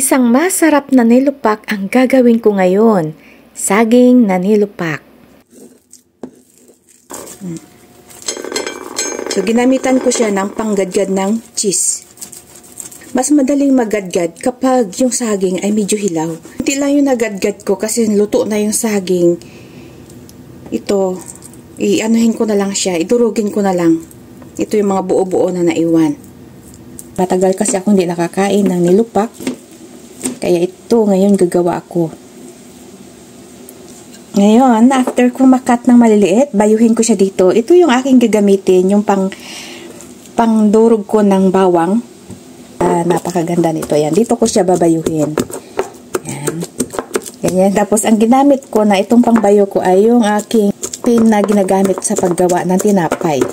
Isang masarap na nilupak ang gagawin ko ngayon. Saging na nilupak. So, ginamitan ko siya ng panggadgad ng cheese. Mas madaling magadgad kapag yung saging ay medyo hilaw. Hindi lang yung nagadgad ko kasi luto na yung saging. Ito, i-anuhin ko na lang siya, idurugin ko na lang. Ito yung mga buo-buo na naiwan. Matagal kasi ako hindi nakakain ng nilupak. Kaya ito ngayon gagawa ako. Ngayon, after kong makat ng maliliit, bayuhin ko siya dito. Ito yung aking gagamitin, yung pangdurog ko ng bawang. Napakaganda nito. Yan, dito ko siya babayuhin. Yan. Ganyan. Tapos, ang ginamit ko na itong pangbayo ko ay yung aking pin na ginagamit sa paggawa ng tinapay.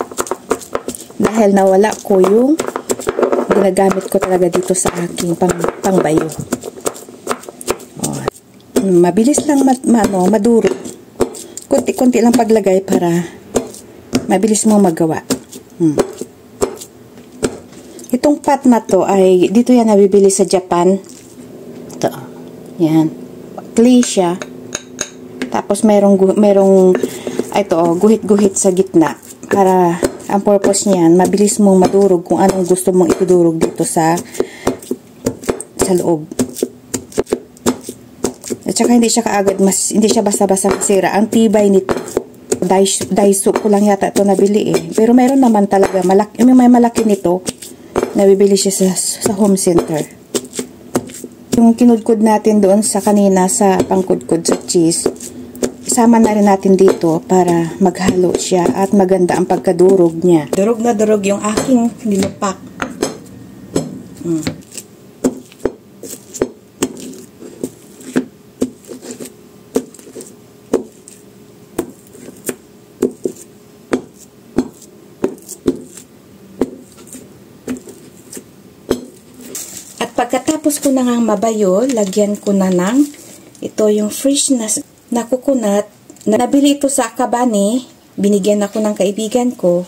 Dahil nawala ko yung ginagamit ko talaga dito sa aking pangbayo. Mabilis lang madurog. Kunti-kunti lang paglagay para mabilis mo magawa. Itong pot na to ay dito yan nabibili sa Japan. Ito. Yan. Clay siya. Tapos merong ito guhit-guhit sa gitna para ang purpose niyan mabilis mong madurog kung anong gusto mong itudurog dito sa loob. At saka hindi siya kaagad, hindi siya basta-basta masira. Ang tibay nito, Daiso ko lang yata ito nabili eh. Pero meron naman talaga, may malaki nito, nabibili siya sa home center. Yung kinudkod natin doon sa kanina sa pangkudkod sa cheese, isama na rin natin dito para maghalo siya at maganda ang pagkadurog niya. Durog na durog yung aking nilupak. Pagkatapos ko na nga mabayo, lagyan ko na ng ito yung fresh na coconut. Nabili ito sa Akabani. Binigyan ako ng kaibigan ko.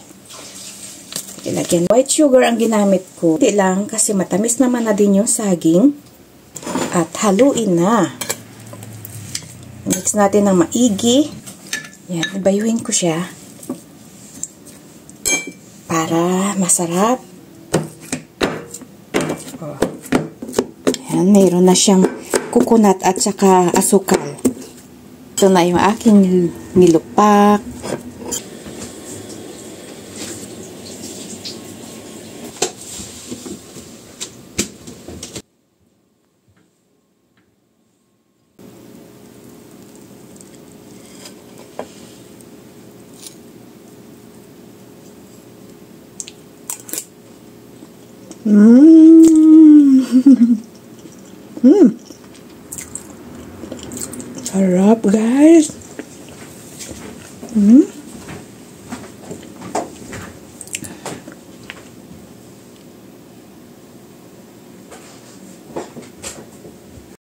Ilagyan. White sugar ang ginamit ko. Hindi lang kasi matamis naman na din yung saging. At haluin na. Mix natin ng maigi. Yan, ibayuhin ko siya. Para masarap. Ayan, mayroon na siyang coconut at saka asukal. Ito na yung aking nilupak. Sarap, guys.